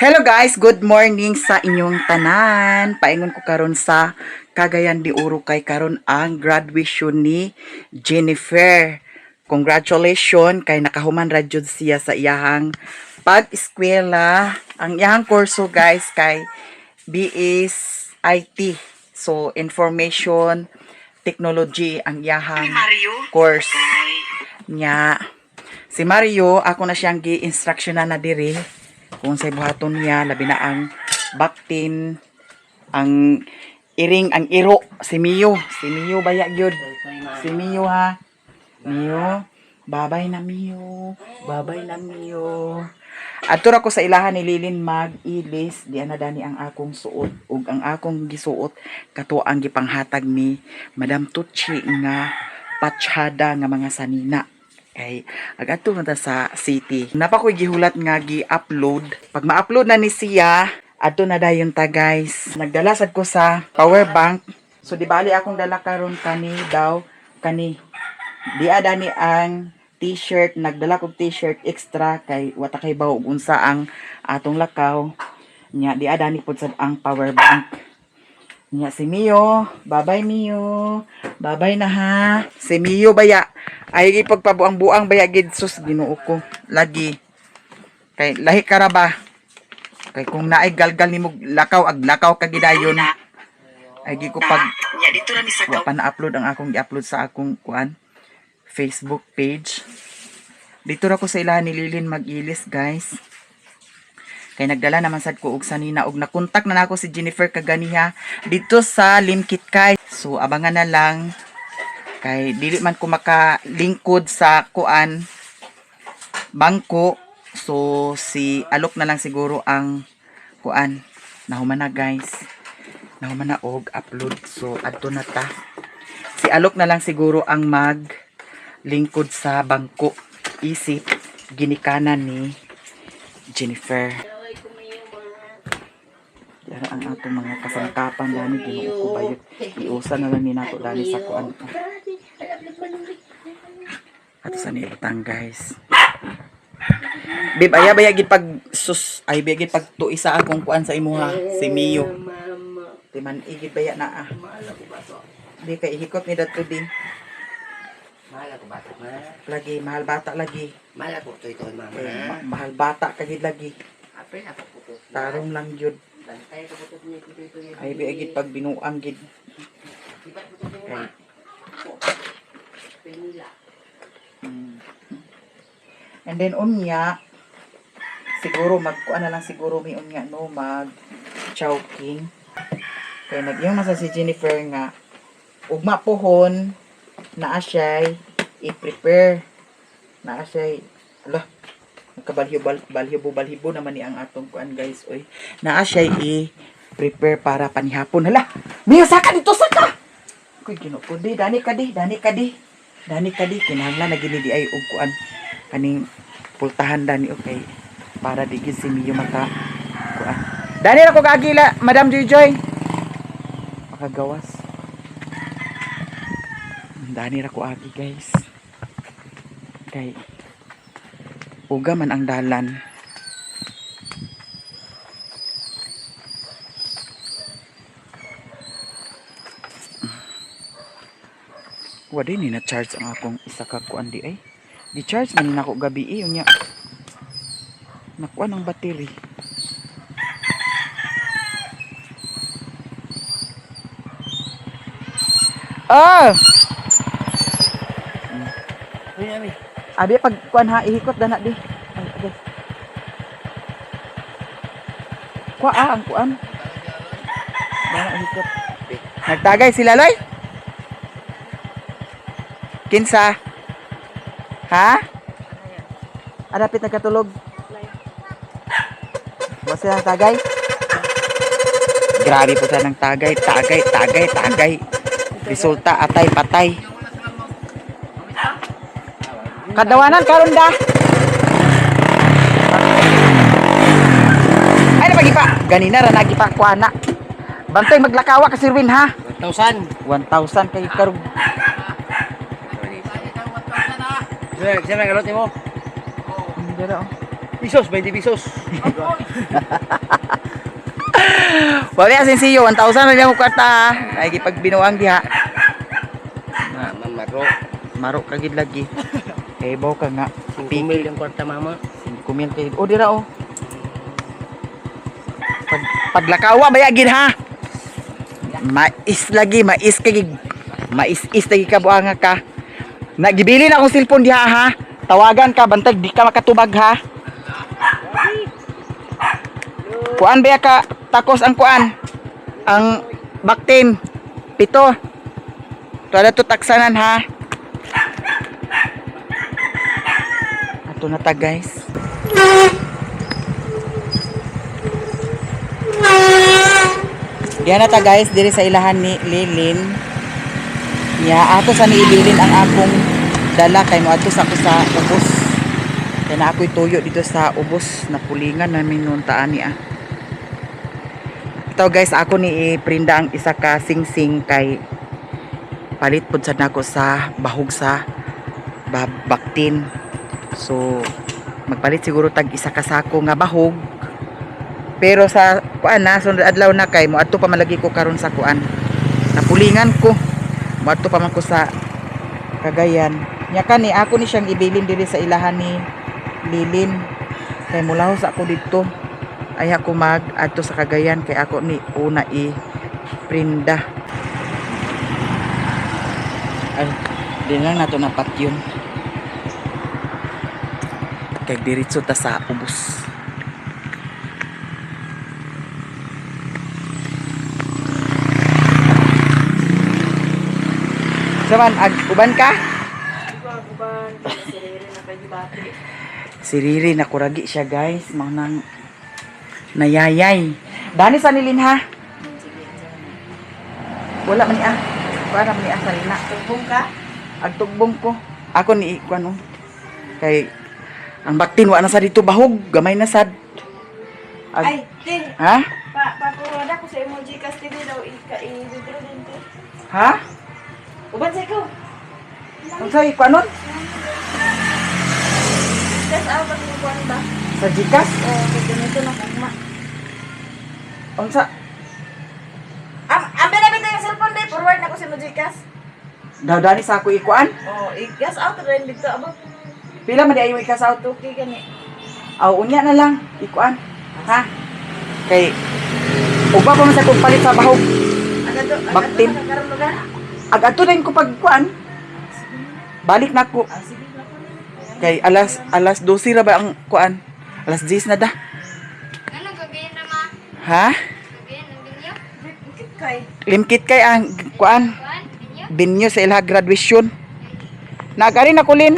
Hello guys, good morning sa inyong tanan. Paingon ko karon sa Cagayan de Oro kay karon ang graduation ni Jennifer. Congratulations kay nakahuman ra jud siya sa iyahang pag-eskwela. Ang iyahang kurso guys kay BS IT. So information technology ang iyahang course niya. Si Mario, ako na siyang gi-instructionan na diri kung sa buhaton niya, labi na ang baktin, ang iring, ang iro, si Mio baya gyud, si Mio ha, Mio, babay na Mio, adto ra ko sa ilahan ni Lilin mag-ilis, di ana dani ang akong suot, ug ang akong gisuot, kato ang gipanghatag ni Madam Tucci nga patsyada nga mga sanina. Kay agadto na ta sa city. Napa ko'y gihulat nga gi-upload. Pag ma-upload na ni siya, adto na dayon ta guys. Nagdala sad ko sa power bank. So di bali akong dala karon kani di ada ni ang t-shirt, nagdala kog t-shirt extra kay wata kay bawo unsa ang atong lakaw. Nya di ada ni pud sad ang power bank. Nya si Mio, babay Mio. Babay na ha. Si Mio baya ay ipagpabuang-buang baya gid sus Ginoo ko. Lagi. Kay lahi ka ra ba? Kay kung naay galgal nimo lakaw aglakaw ka gidayon. Ay gi ko pag nya dito ra ni sa wa pa na-upload ang akong gi-upload sa akong kuan Facebook page. Dito ra ko sa ilahan ni Lilin mag-ilis guys. Kay nagdala naman sad ko og sanina og nakontak na nako si Jennifer kaganiha dito sa Limkit kay. So abangan na lang kay dili man ko makalingkod sa kuan bangko. So si Alok na lang siguro ang kuan. Nahuman na guys. Nahuman na og upload. So adto na ta. Si Alok na lang siguro ang maglingkod sa bangko. Isip ginikanan ni Jennifer. Yan ang atong mga kasangkapan dani Ginoo ko bayot. Iusa na lang ni nato dani sa kuan. Ato sa nilutang guys. Bib aya baya gid pag sus ay baya gid pag tui sa akong kuan sa imo ha si Mio. Di man igid baya na ah. Di kay ihikot ni dadto din. Mahal ako bata, Lagi mahal bata lagi. mahal ako ito mama. Mahal bata kagid lagi. Apre ako puto. Tarong lang gyud. Bantay ko puto niya ito. Ay baya gid pag binuang gid. Ibat puto niya. Penila. And then unya siguro magkuan na lang siguro mi unya no mag chowking. Kaya nagyong masa si Jennifer nga ugma pohon naa siya'y i-prepare. Naa siya'y ala balhibo naman ni ang atong kuan guys oy. Naa siya'y i-prepare para panihapon. Hala, Mia saka dito saka. Kuy Ginoo ko di dani kadi kinahanglan na gini di ay og kuan kaning pultahan dani okay para di gid si Mio maka kuan. Dani ra ko kagila Madam Joy makagawas. Dani ra ko agi guys. Kay uga man ang dalan. Wadi ni na charge ang akong isa ka kuan di ay. Di charge man nako gabi unya. Nakuha ng battery. Oh! Uy, Abi pag kuan ha ihikot dana di. Ay, okay. Kuha ang kuan. Dana ihikot. Nagtagay sila loy? Kinsa? Ha? Adapit nagkatulog. Basta ang tagay. Grabe po siya ng tagay. Resulta atay patay. Kadawanan karon da. Ay na pagipa. Ganina ra nagipa ko ana. Bantay maglakawa ka Sirwin ha. 1,000. 1,000 kay karong. Siyempre galot mo. Dira oh. Pisos, 20 pisos. Wala asin siyo 1,000 na niya ko kwarta. Ay gipag binuang diha. Mamaro. Maro kagid lagi. Kay baw ka nga. 5 mil ang kwarta mama. 5 mil kay. O dira o. Paglakawa baya gid ha. Mais lagi, mais kay mais lagi ka buanga ka. Nagibili na akong cellphone diha ha. Tawagan ka bantag di ka makatubag ha. Kuan ba ka takos ang kuan? Ang baktin. 7. Tuwala to taksanan ha. Ato na ta guys. Diyan na ta guys, diri sa ilahan ni Lilin. Ya, ato sa niibilin ang akong dala kay mo ato sa ako sa ubos. Kaya na ako'y tuyo dito sa ubos na pulingan namin noon taani ah. Ito guys, ako ni iprinda ang isa ka sing-sing kay palit pud sad nako sa bahog sa baktin. So magpalit siguro tag isa ka sako nga bahog. Pero sa kuan na sunod adlaw na kay mo adto pa malagi ko karon sa kuan. Napulingan ko. Mo adto pa man ko sa Cagayan. Nya kani ako ni siyang ibilin diri sa ilahan ni Lilin. Kay mulahos ako dito. Ay ako mag adto sa Cagayan kay ako ni una i-prinda. Ay, din lang nato napat yun. Kay diretso ta sa ubos. Saman, uban ka? Uban, si Riri na kay bati. Si Riri, nakuragi siya guys. Manang nayayay. Dani sa nilin ha? Wala man niya. Wala man niya sa lina. Tugbong ka? Agtugbong ko. Ako ni Ikwan oh. Kay ang baktin wa na sa dito bahog, gamay na sad. Ay, Tin, Ha? papuroda ko sa emoji kasi din daw i-withdraw din to. Ha? Uban sa ikaw. Ang sa Ikwan nun? That's out of the one ba? Sa Gcash? Oh, ganito na kagma. Ang sa Ang benefit yung cellphone day, forward na ko sa emoji kas. daw dani sa ako Ikwan? Oh, i-gas out rin dito. Abo, Pila man di ayo ikas out? okay gani. Aw unya na lang Ikwan. Ha? Kay uba pa man sa kong palit sa bahog. Baktin. Nagkaroon lugar. Ag-ato rin ko pagkuan. Balik na ko. Ah, sige na ko na. Kay alas 12 ra ba ang kuan? Alas 10 na da. Ano gagawin na ma? Ha? Gagawin ng binyo? Bukit kay. Limkit kay ang kuan Kuan? Binyo? binyo sa ilha graduation. Nagari na kulin.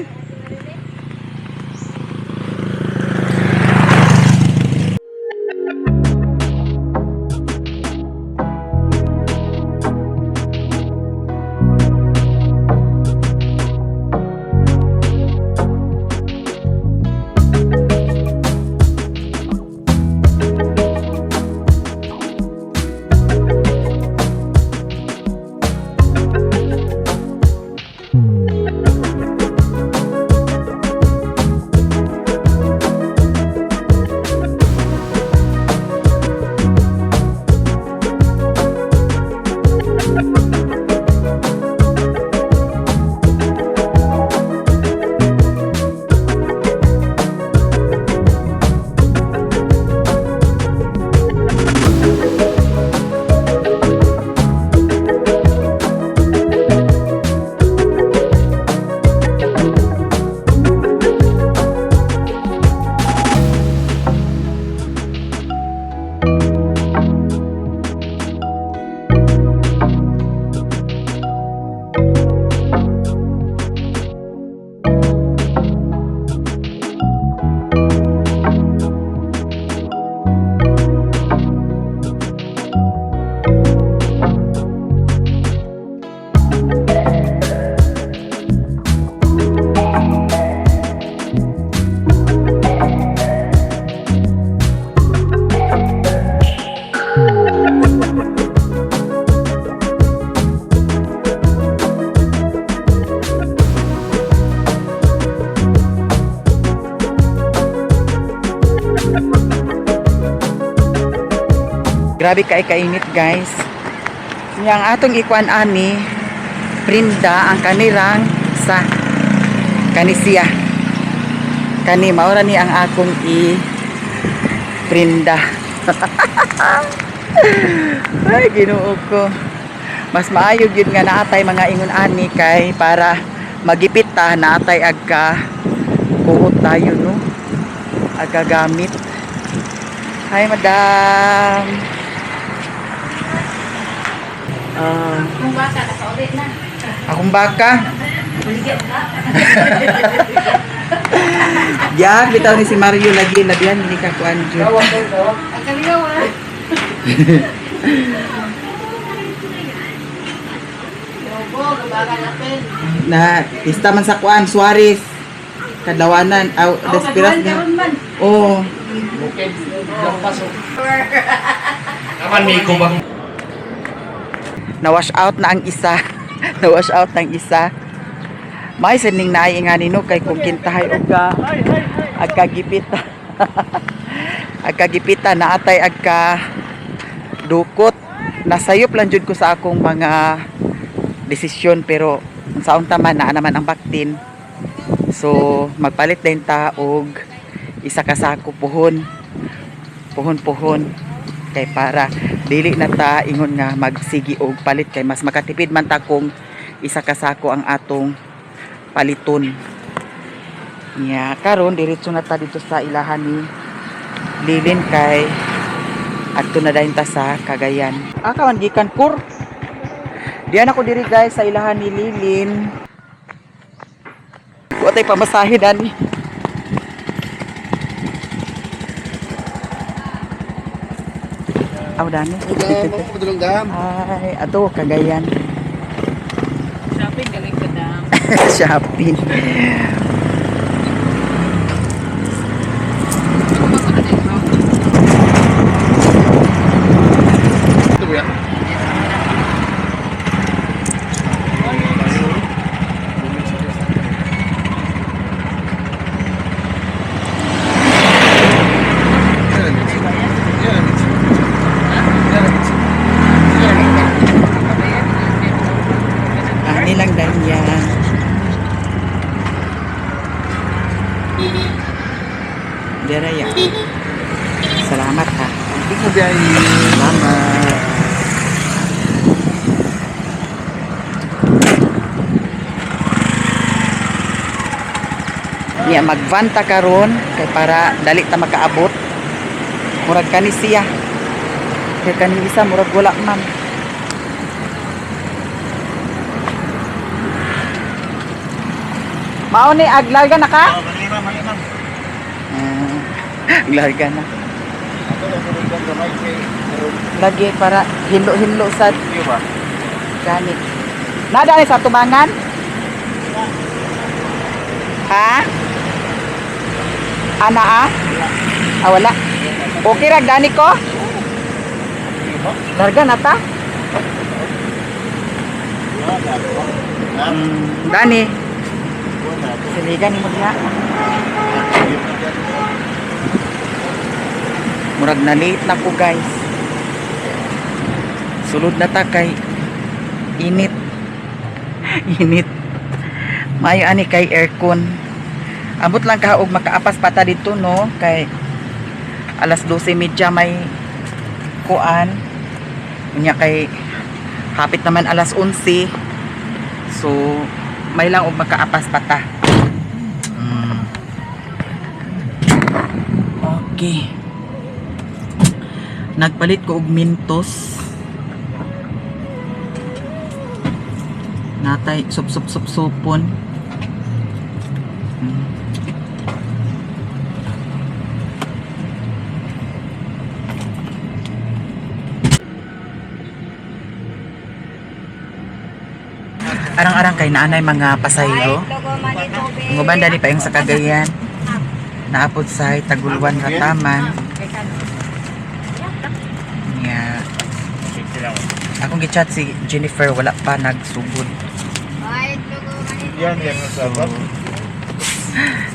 Grabe kay kainit guys. Yang atong ikuan ani prinda ang kanirang sa kanisiya. Kani maura ni ang akong prinda. Ay Ginoo ko. Mas maayo gyud nga naatay mga ingon ani kay para magipit ta naatay agka kuot tayo no. Agka gamit. Hi madam. Kung baka, nasa-ulit na. Akong baka. Ya, bitaw ni si Mario lagi labihan ni ka kuan jud. Ang kaligaw ah. Yobo, gabagan natin. Na pista man sa kuan Suarez. Kadlawanan aw despiras niya. Oh, Aman may kubang. na-wash out na ang isa. Na-wash out ng isa. May sining naay nga nino kay kung kintahay og ka agkagipita. Agkagipita na atay agka dukot. Nasayop lang jud ko sa akong mga desisyon pero unsaon ta man naa naman ang baktin. So magpalit din ta og isa ka sako puhon. Puhon-puhon kay para dili na ta ingon nga magsigi og palit kay mas makatipid man ta kung isa ka sako ang atong paliton. Nya karon diretso na ta dito sa ilahan ni Lilin kay adto na dayon ta sa Cagayan. Kaman gikan kur. Diyan ako diri guys sa ilahan ni Lilin. Wa tay pamasahe ani. Aw dani. Ay, ato Cagayan. Shopping, galing ka dam. Shopping. Nilang dahil yan. Dera ya. Salamat ha. Salamat. Niya magvanta karon kay para dali ta makaabot. Murag kani siya. Kay kani isa murag wala man. Mao ni aglarga na ka? Aglarga na. Lagi para hilo-hilo sa ganit. Nada ni sa tumangan? Ha? Ana ah? Ah, wala. Okay ra gani ko? Larga na ta? Dani. Siligan mo diha. Murag na late na ko guys. Sulod na ta kay init. Init. Mayo ani kay aircon. Ambot lang ka og makaapas pata dito no kay alas 12:30 may kuan. Unya kay hapit naman alas 11. So may lang og makaapas pata. Okay. Nagpalit ko og Mentos. Natay sup-sup-sup-supon. Arang-arang kay naanay mga pasayro. Nguban dali pa yung sa Cagayan. Naapod sa Taguluan Rataman. Yeah. Akong gichat si Jennifer wala pa nagsugod. Yan, yan.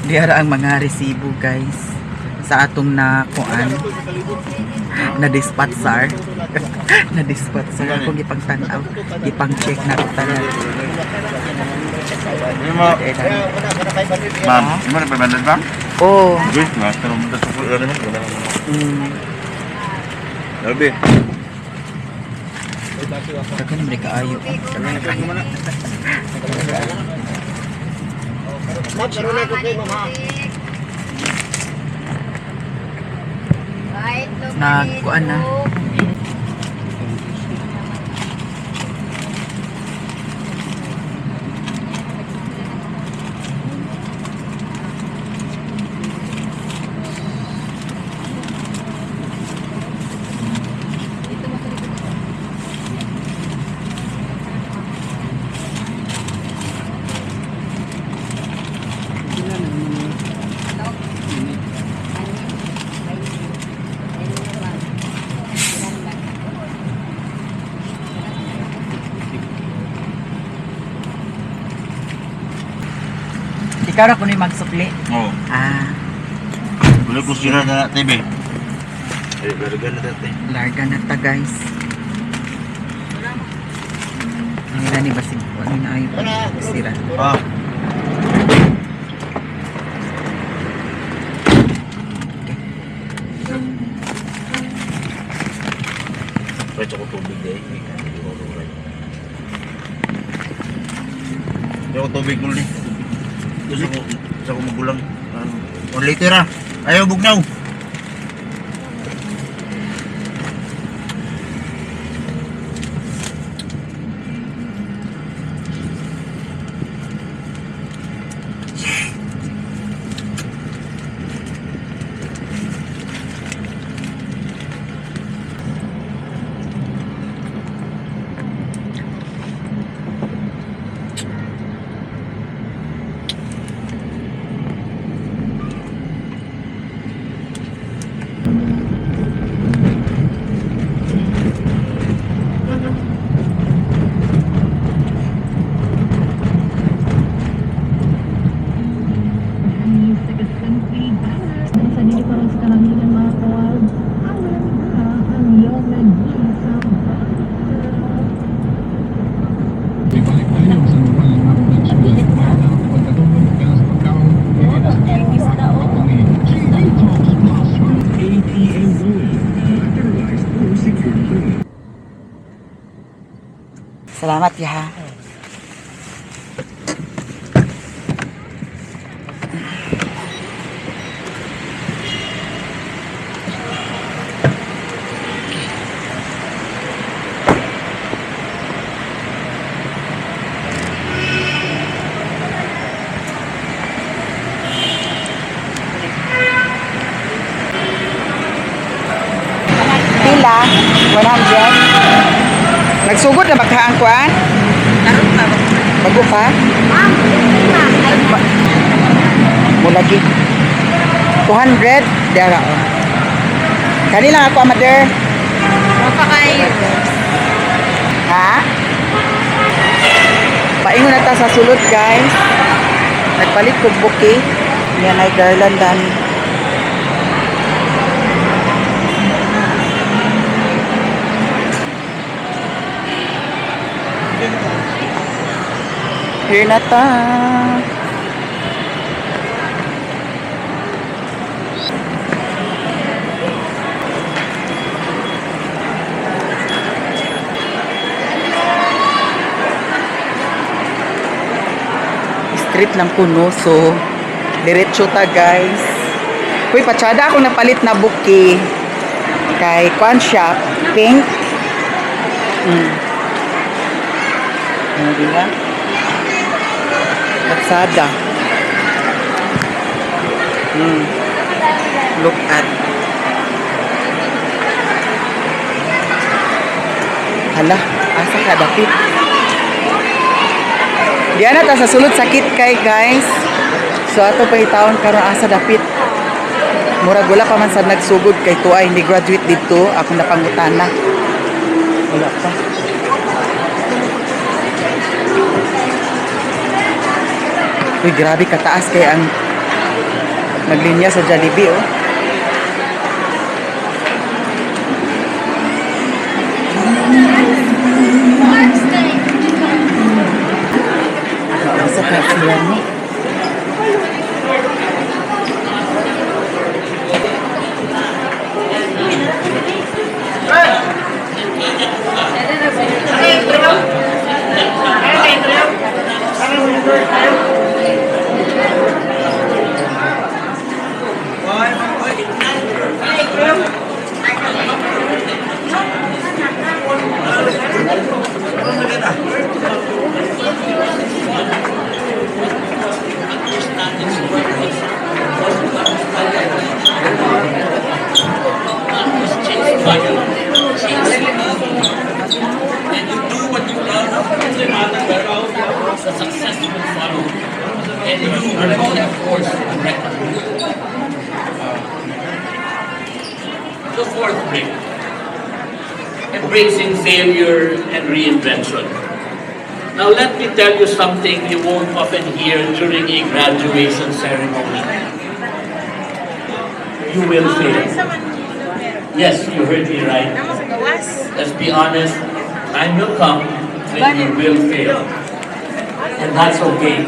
Diara ang mga resibo guys. sa atong na kuan na dispatcher. Na dispatcher ako gipangtanaw, gipang-check na tanan. Ma'am, di mo na 500 ba? Oh. Wait, master mo dito po ano mo. Labi. Tagan mereka ayo. Nagkuan na. Ikaw na kuno magsukli. Oo. Ah, Wala ko sira na TV. Eh, larga na dati. larga na ta guys. Nila ni basig ko ano na ayo sira. Ah. Pwede ko tubig dahil. Hindi ko tubig muli. Gusto ko magulang. 1 liter ah. Ayaw bugnaw. Salamat ya. Pila? 100? Nagsugod na magkaang kuan? Naroon pa ba? Bago pa? Ma'am, Mo lagi. 200? Dara oh. Kani lang ako, mother. mapa kayo. Ha? Paingon na ta sa sulod, guys. Nagpalit ko buki. Yan ay garlandan. Here na ta. Street lang kuno, so diretso ta guys. Uy, patsada ako napalit na buki kay Quan Shop, pink. Hindi ba? Patsada. Look at. Hala, asa ka dapit? Diyan na ta sa sulod sakit kay guys. So ato pa itawon karon asa dapit. Murag wala pa man sad nagsugod kay tuay hindi graduate dito, ako napangutana. Wala pa. Uy, grabe kataas kay ang naglinya sa Jollibee oh. embracing failure and reinvention. Now let me tell you something you won't often hear during a graduation ceremony. You will fail. Yes, you heard me right. Let's be honest, time will come when you will fail. And that's okay.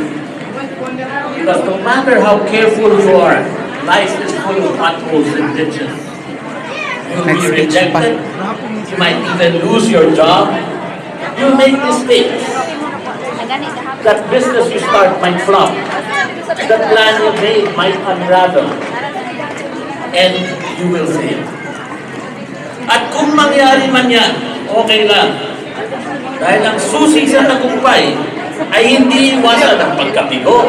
Because no matter how careful you are, life is full of potholes and ditches. You'll be rejected. You might even lose your job. You'll make mistakes. That business you start might flop. That plan you made might unravel. And you will fail. At kung mangyari man yan, okay lang. Dahil ang susi sa tagumpay ay hindi iwasan ang pagkabigo,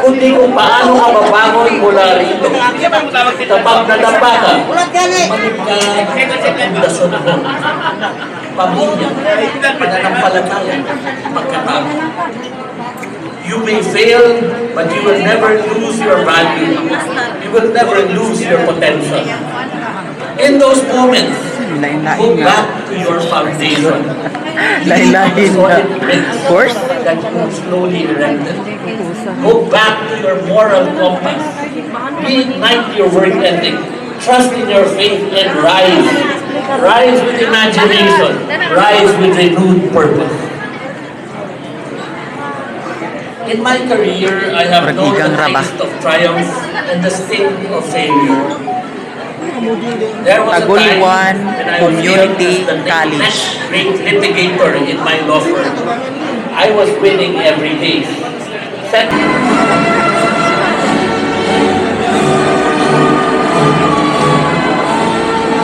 kundi kung paano ka mabangon mula rito. Kapag nadapa ka, manig ka sa pundasyon mo. Pamilya, pananampalataya, pagkatao. You may fail, but you will never lose your value. You will never lose your potential. In those moments, go back to your foundation. Lain-lain na. Of course. That you slowly erected. Go back to your moral compass. Reignite your work ethic. Trust in your faith and rise. Rise with imagination. Rise with renewed purpose. In my career, I have known the taste of triumph and the sting of failure. There was a time Aguluan when I was Community viewed as the College. next great litigator in my law firm. I was winning every case.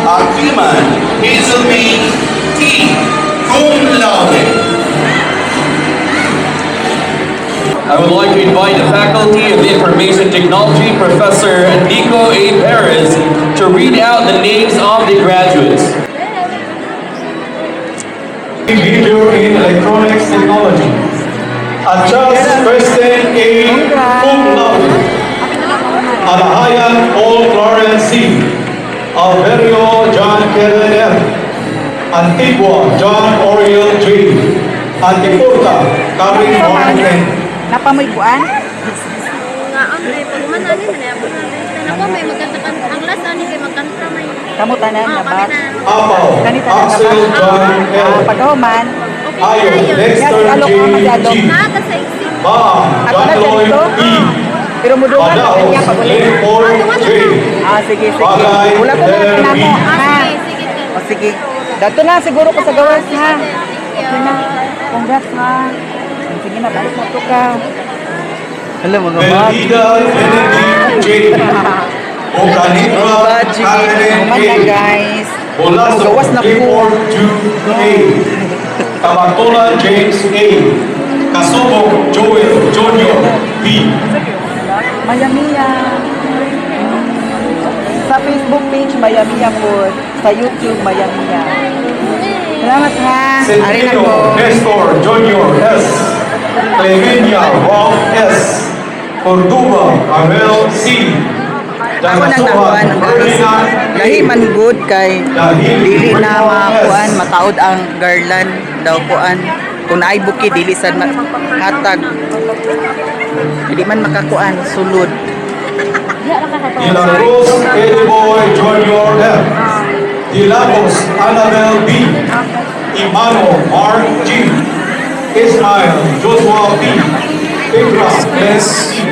Akiman Hazelby T. Cum laude. I would like to invite the Faculty of Information Technology, Professor Nico A. Perez, to read out the names of the graduates. Major in Electronics Technology. Achas Kristen A. Cum laude. Alahayan Paul Clarence C. Alverio John Kevin M. Antigua John Oriel J. Antipurta Karin Martin. Napamaykuan? Nga Andre, pag mananin na po na. Ako may magkanta ang last ani kay magkanta may. Kamu tanan na ba? Apaw Kanita Axel John L. Pagkahuman. Ayo Dexter J. G. Nata sa isip. Baam John Lloyd E. Pero muduhan Madaos niya pag ulit. Leopold J. Sige. Bagay Wala ko na Del kanamo. B. Ha? Sige. O sige. Dato na siguro ko sa gawas ha. Sige na. Congrats ha. Sige na, balik mo to ka. Alam mga mag. Belida Kennedy J. Ocanitra Catherine Kuman na A. guys. Bolaso Gawas na po. Clifford Jude A. Tamatola James A. Kasubok Joel Jr. B. Mayamiya. Sa Facebook page, Mayamiya po. Sa YouTube, Mayamiya. Salamat ha. Ari na Centeno ko. Nestor Jr. S. Clemenia Ralph S. Corduba Amel C. Ako nang nakuan ang Ferdinand A. lahi man good kay dili na makuan mataod ang garland daw kuan kung naay buki dili sad hatag dili man makakuan sulod. De la Cruz Eddie Boy Jr. F. De Lagos Annabel B. Imano Mark G. Ismael Joshua P. Pedra S. C.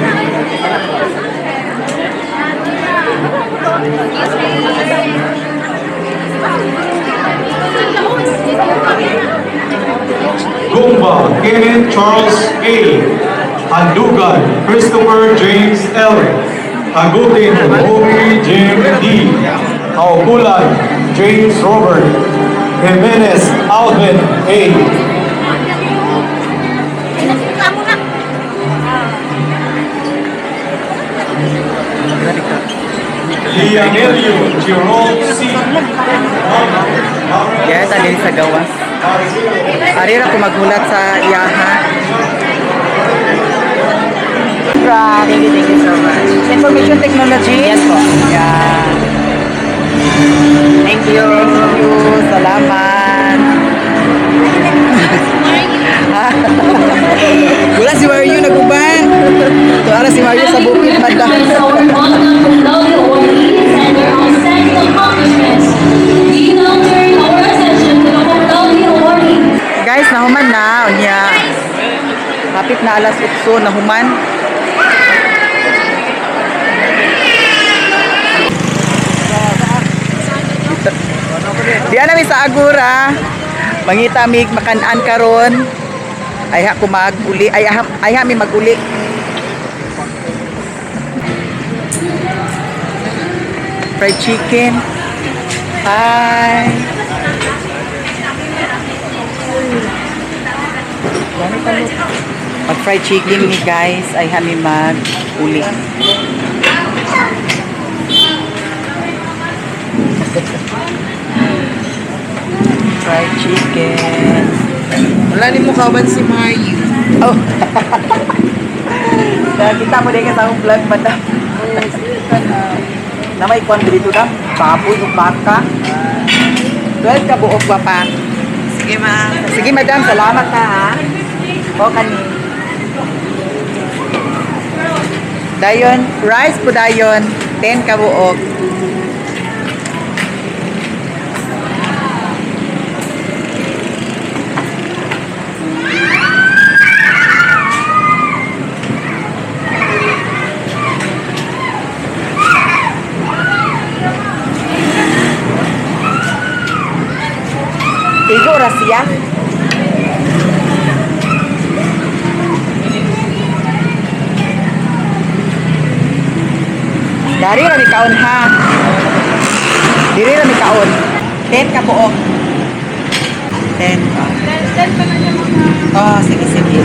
Gumba Kenneth Charles A. Andugan Christopher James L. Agutin Obi Jim D. Aukulan James Robert. Jimenez Alvin A. Lianelio Jerome C. Kaya ta dili sa gawas. Ari ra ko maghulat sa iyaha. Thank you so much. Information technology? Yes po. Yeah. Thank you. Salamat. na alas 8 na human. Di na mi sa Agora. Mangita mi makanan karon. Ay ha ko maguli, ay ha mi maguli. Fried chicken. Hi. Pag fried chicken ni guys, ay ha mi maguli. Fried chicken. Wala ni mo kawan si Mayu. Oh. Kita mo din sa akong vlog madam. Na may kwan dito na. Baboy o baka. 12 ka buok ba pa? Sige ma. Sige madam, salamat na ha. O kani. Dayon, rice po dayon. 10 ka buok. Igo ra siya. Dari ra mi kaon ha. Diri ra mi kaon. 10 ka buok. 10. 10 pa lang yung mga... Oh, sige sige.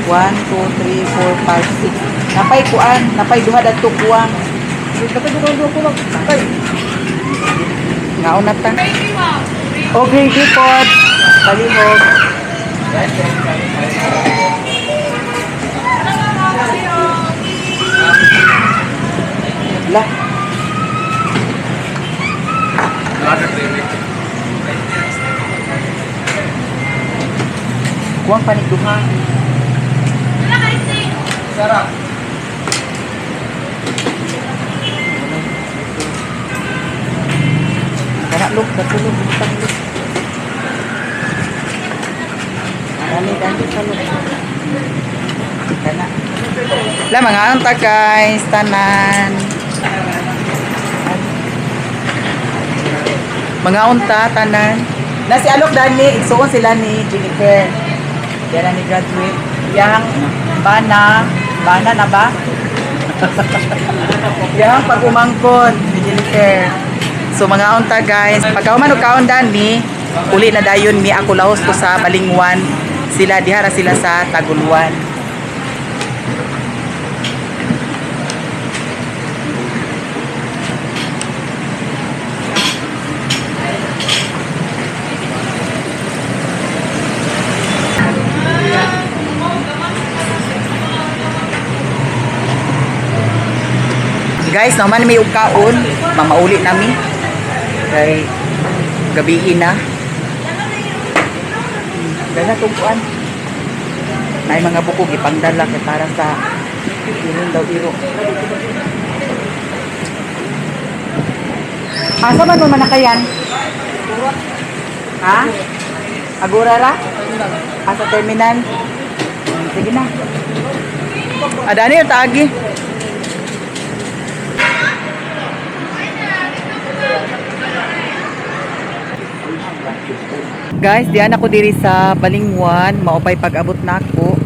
One, two, three, four, five, six. Napay kuan, napay duha dadto kuwang. Kapag duha ko lang, napay. Ngaon na ta. Okay, dipod. Palihog. Lah. Kuwang panig duha. Sarap. Kana lug, katulog, butang lug. Dali sa lug. Kana. La mga anta guys, tanan. Mga unta tanan. Na si Alok dani, igsuon sila ni Jennifer. Yan ni graduate. Yang bana na ba? Yang pag-umangkon ni Jennifer. So mga unta guys, pagkauman og kaon dani, uli na dayon mi ako lahos ko sa Balingwan. Sila dihara sila sa Taguluan. Guys, naman may ugkaon, mamauli nami. Kay gabiin na. Gana tungkuan. May mga buko gipangdala kay para sa ining daw iro. Asa man mo manakayan? Ha? Agora ra? Asa terminal? Sige na. Adani yung taagi. Guys, diyan ako diri sa Balingwan, maupay pag-abot na ako.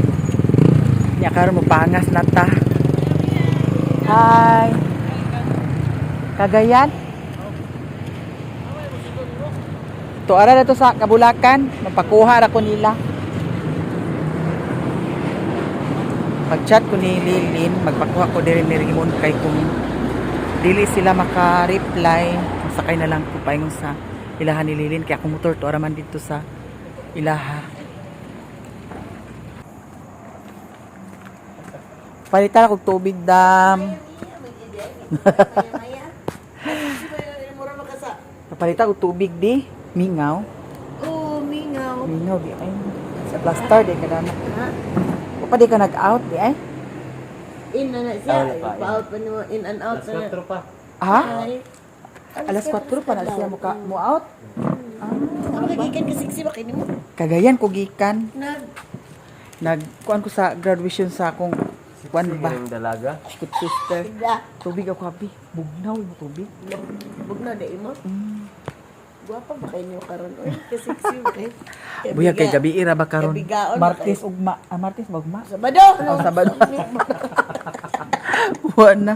Nya karon mo pangas na ta. Hi. Cagayan? To ara na to sa Kabulakan, mapakuha ra ko nila. Pag-chat ko ni Lilin, magpakuha ko diri ni Rimon kay kung dili sila maka-reply, sakay na lang ko paingon sa ilaha ni Lilin kaya akong motor to araman dito sa ilaha. Palitan ako tubig dam. Palitan ako tubig di mingaw. Oh, mingaw. Mingaw di ay sa plaster di kada na. Pa di ka nag-out di ay. In na siya. Pa-out pa niyo. In and out na. Ha? Alas 4 pa na siya mo out. Ano kagikan ka siksi ba kini mo? Kagayan ko gikan. Nag Kuan ko sa graduation sa akong kuan ba? dalaga. Good sister. da. Tubig ako happy. Bugnaw yung tubig. Bugna de imo. Guwapa ba kayo karon oy? Ka siksi ba kay? Buya kay gabi ira ba karon? Kabigaon ba Martes ugma, Martes ba ugma? Sabado. Oh, Sabado. Wa na.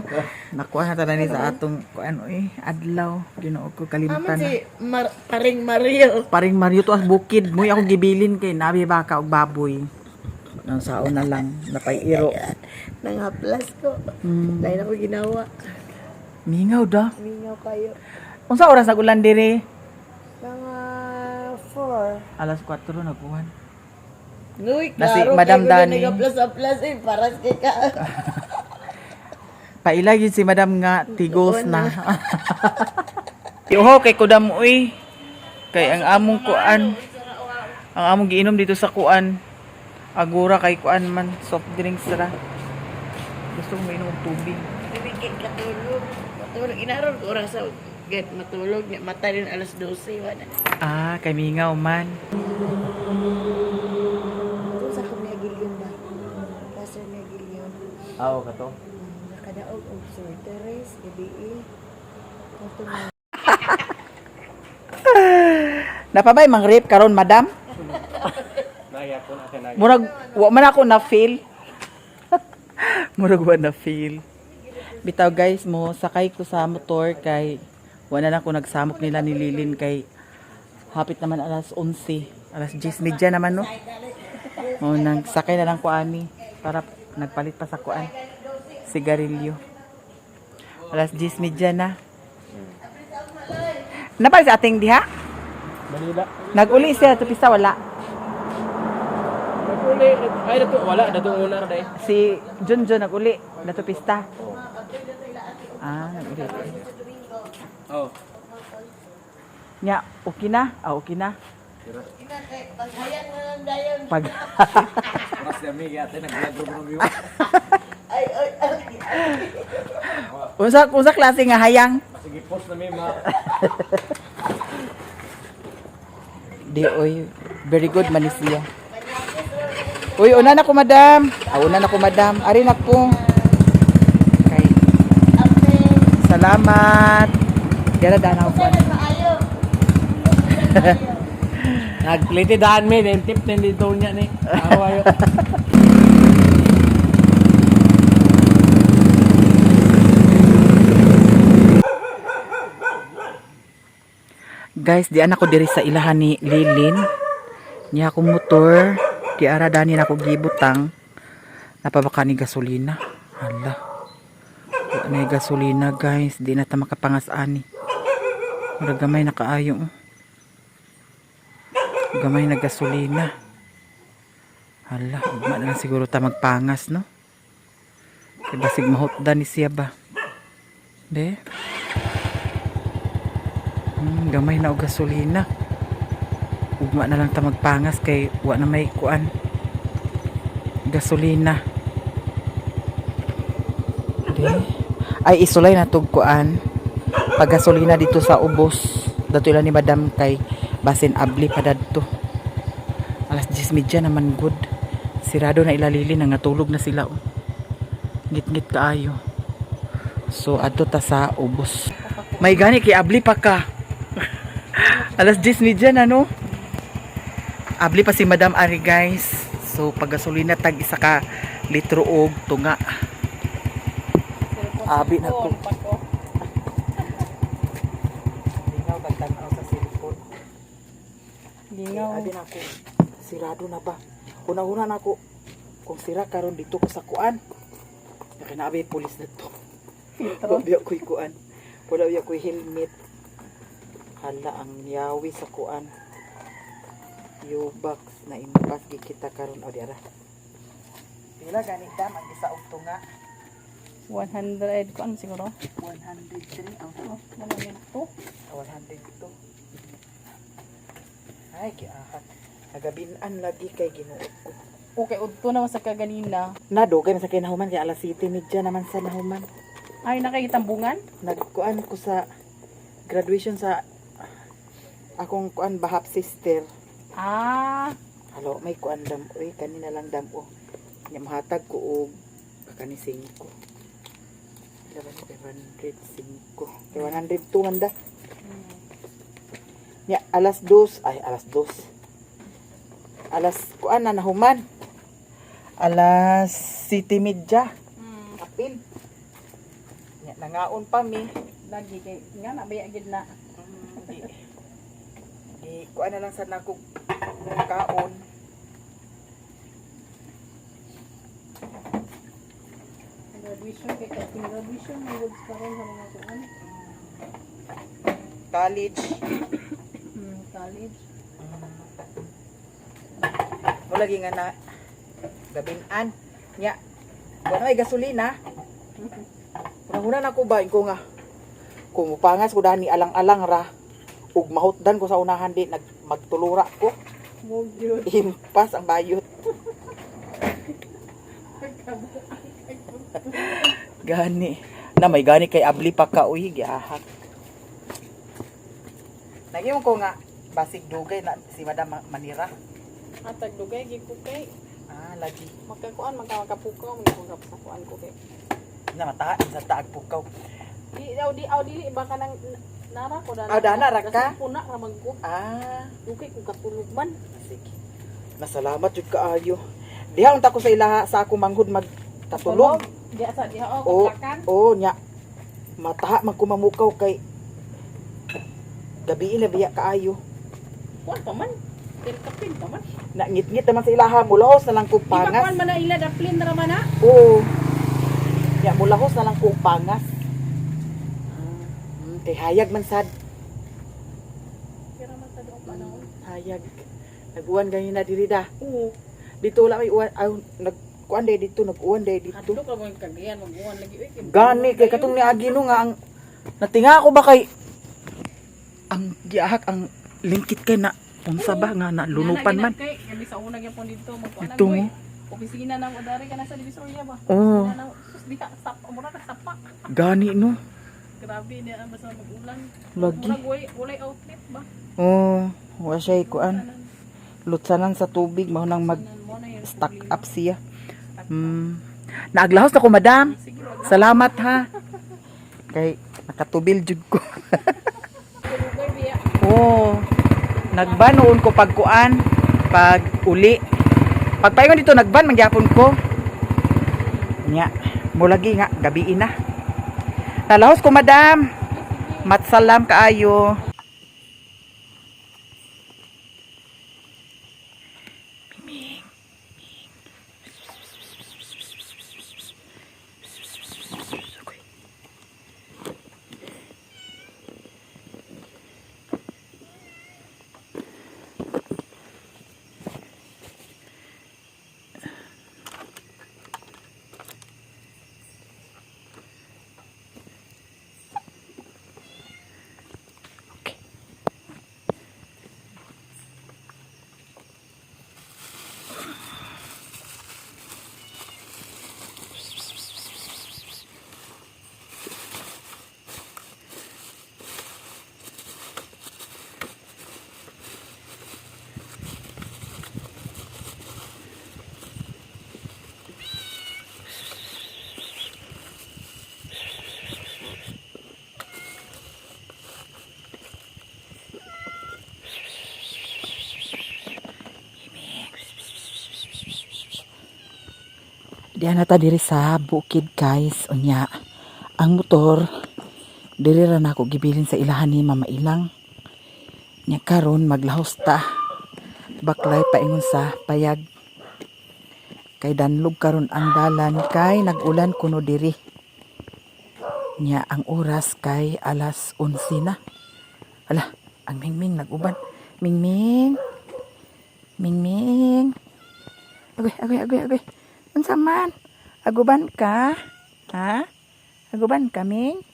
Nakuha na tanan ni sa atong kuan oy, adlaw. Ginoo ko Aman kalimutan. si Paring Mario. Paring Mario to as bukid mo ako gibilin kay nabi baka og baboy. Nang saon na lang napay-iro. Nangaplas ko. Lain ako ginawa. Mingaw da. Mingaw kayo. Unsa oras nagulan dire? Mga 4. Alas 4 nakuhan. Nuy, Nasi klaro Madam kayo Dani. nagaplas-aplas eh. Paras kay ka. Pailagin si Madam nga tigos na. Iuhaw kay kudam uy. Kay ang among kuan. Ang among giinom dito sa kuan. Agura kay kuan man soft drinks ra. Gusto mo inom og tubig. Bibigyan ka tulog. Matulog. Inaron ko oras sa get matulog. Mata rin alas 12. Wala. Ah, kay mingaw man. Kung sa kami agilyon ba? Pastor ni agilyon. Aw ka to. Nakadaog og Sir Teres. Gabi eh. Napabay mang rape karon Madam? Murag wa man ako na feel. Murag wa na feel. Bitaw guys mo sakay ko sa motor kay wala na ako nagsamok nila ni Lilin kay hapit naman alas 11. Alas 10:30 naman no. O nagsakay na lang ko ani para nagpalit pa sa kuan. Sigarilyo. Alas 10:30 na. Napal sa ating diha? Manila. Nag-uli siya to pista wala. Naguli. Ay dato wala dato una ra dai. Si Junjun nag-uli dato pista. Ah, nag-uli. Oh. Nya, okay na? Ah, okay na. Paghayang na lang dayon. Pag Mas kami yate nag-vlog review. Ay. unsa klase nga hayang? Sige post na mi ma. Di oy, very good man ni siya. Uy, una na ko madam. Una na ko madam. Ari na ko. Kay. Salamat. Dara danaw ko. Nagpliti daan mi den tip den dito nya ni. Ayo. Guys, di ako diri sa ilahan ni Lilin. Niya akong motor. Di ara dani na ako gibutang. Napabaka ni gasolina. Hala. Wala na yung gasolina guys. Di na ta makapangas ani. Mura gamay na kaayo. Gamay na gasolina. Hala. Ugma na lang siguro ta magpangas no. Kaya basig mahotdan ni siya ba. De. Gamay na og gasolina. Ugma na lang ta magpangas kay wa na may kuan gasolina. Ay isulay na tog kuan pag gasolina dito sa ubos. Dato ila ni Madam kay basin abli pa dadto. Alas 10:30 naman good. Sirado na ilalili na nga tulog na sila. Ngit-ngit kaayo. So adto ta sa ubos. May gani kay abli pa ka. Alas 10:30 na no. Abli pa si Madam Ari guys. So pag gasolina tag isa ka litro og tunga. Abi na ko. Lingaw tagtanaw sa cellphone. Lingaw. Abi na ko. Sirado na ba? Una-una na ko. Kung sira karon dito ko sa kuan. Nakinabi pulis na to. Wala ko'y kuan. Wala ko'y helmet. Hala ang yawi sa kuan. U-box na impas gikita karon o diara. Pila ganit dam ang isa og tunga? 100 ko ano siguro? 103 ang Wala na to. 102. Ay kiahat. Nagabinan lagi kay Ginoo ko. Okay, udto naman sa kaganina. Nado kay sa kinahuman kay alas 7:30 naman sa nahuman. Ay, nakikitambungan? Nagkuan ko sa graduation sa akong kuan bahap sister. Ah, Halo, may kuan dam. Uy, kanina lang dam o. Nya mahatag ko og kani 5. 505. Kay 102 man da. Nya alas 2, alas 2. Alas kuan na nahuman. Alas 7:30. Apil. Nya nangaon pa mi. lagi kay nga na baya gid na. Di kuan na lang sa nako kaon. Graduation kay graduation may goods pa rin sa mga kuan. College. College. Mo lagi nga na gabinan. Nya wala may gasolina. Una na ko ba ko nga kung mupangas ko dani alang-alang ra ug mahutdan ko sa unahan di magtulura ko. Mo gyud. Impas ang bayot. Gani. Na may gani kay abli pa ka uy giahak. Nagyon ko nga basig dugay na si Madam Manira. Atag dugay gi ko kay Lagi. makakuan makapukaw mo ko sa kuan ko kay. Na mataan sa taag pukaw. Di dili ba ka nang nara ko dana. Dana ra ka? Kasi puna ra man ko. Dugay ko katulog man. Sige. Masalamat jud kaayo. Diha unta ko sa ilaha sa ako manghud magkatulog. Diya sa diha Oo, kaplakan. nya. Mataha man ko mamukaw kay gabi na biya kaayo. Kuan pa man. Kapin pa man. Nangit-ngit naman sa ilaha, mulahos na lang kong Di ba pangas. kuan man na ila daplin ra man na? Oo. Ya, mulahos na lang kong pangas. Kay hayag man sad. Kira man sa doon panahon. Hayag. Nag-uwan ganyan na diri da. Oo. Dito wala may uwan. Nag-uwan day dito, nag-uwan day dito. Adto ka mo kagayan mag-uwan lagi oy. Gani kay katong ni Agino nga ang natinga ko ba kay ang giahak ang lingkit kay na unsa ba nga nalunupan man. Kay gabi sa una gyapon dito magkuan Ito mo. Opisina na mo dari ka na sa Divisoria ba? Oo. Opisina na sus di ka sap mura ka sapa. Gani no. Grabe niya ang basta mag-ulan. Lagi. Mura walay outlet ba? Oh, wa siya kuan. Lutsanan sa tubig mao nang mag-stack up siya. Naaglahos na ko, madam. Salamat ha. Kay nakatubil jud ko. Oh. Nagban noon ko pagkuan, pag uli. Pagpaingon dito nagban mangyapon ko. Nya, mo lagi nga gabi na. Nalahos ko, madam. Matsalam kaayo. Diyan na ta diri sa bukid guys. Unya, ang motor diri ra nako gibilin sa ilahan ni Mama Ilang. Nya karon maglahos ta. Baklay paingon sa payag. Kay danlog karon ang dalan kay nag-ulan kuno diri. Nya ang oras kay alas 11 na. Ala, ang Mingming nag-uban. Mingming. Mingming. Agoy. Unsa man? Aguban ka? Ha? Aguban kaming?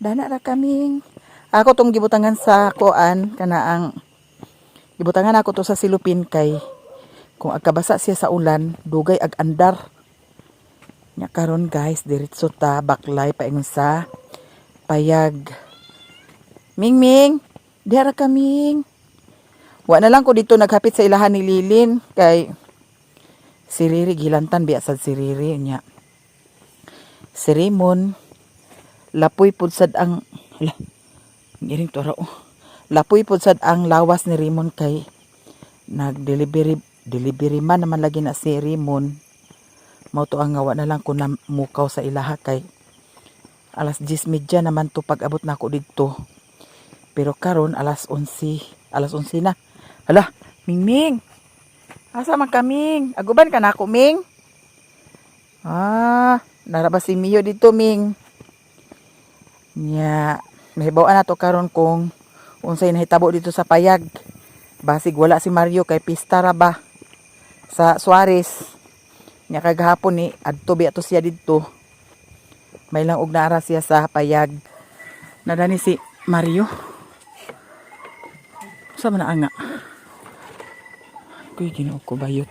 Dana ra kaming. Ako tong gibutangan sa kuan kana ang gibutangan ako to sa silupin kay kung agkabasa siya sa ulan, dugay ag andar. Nya karon guys, diretso ta baklay paingon sa payag. Ming, diara ka Ming. Wa na lang ko dito naghapit sa ilahan ni Lilin kay si Riri gilantan biya sad si Riri nya. Si Raymond lapoy pud sad ang ngiring to raw. Lapoy pud sad ang lawas ni Raymond kay nag-delivery man naman lagi na si Raymond. Mao to ang nga wa na lang ko na mukaw sa ilaha kay alas 10:30 naman to pag abot nako didto. Pero karon alas 11 na. Hala, Ming. Asa man ka Ming? Aguban ka nako Ming? Naraba si Mio dito Ming. Nya, mahibaw na to karon kung unsay nahitabo dito sa payag. Basig wala si Mario kay pista ra ba sa Suarez. Nya kagahapon ni adto biya to siya didto. May lang og naara siya sa payag. Nadani si Mario. Sa man anga. Kuy ginuog ko bayot.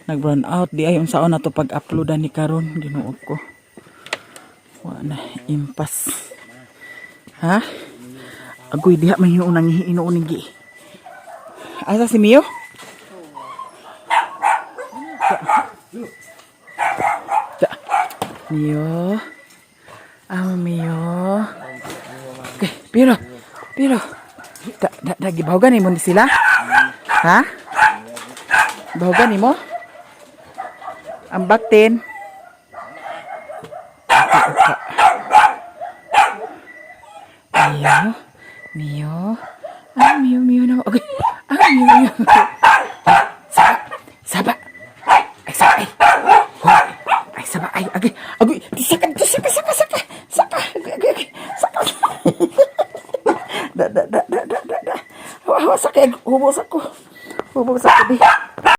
Nag-brown out di ay unsaon na to pag-uploadan ni karon ginuog ko. Wa na impas. Ha? Agoy diha may unang hiinuuning gi. Asa si Mio? Mio. Mio. Okay, Piro. Gibahugan mo ni sila? Ha? Bahugan mo? Ang baktin. Mio. Mio na. Okay. Mio. Saba. Ay, saba. Ay, saba. Ay, agay. Saka. Da. Sakay. Hubos ako. Di.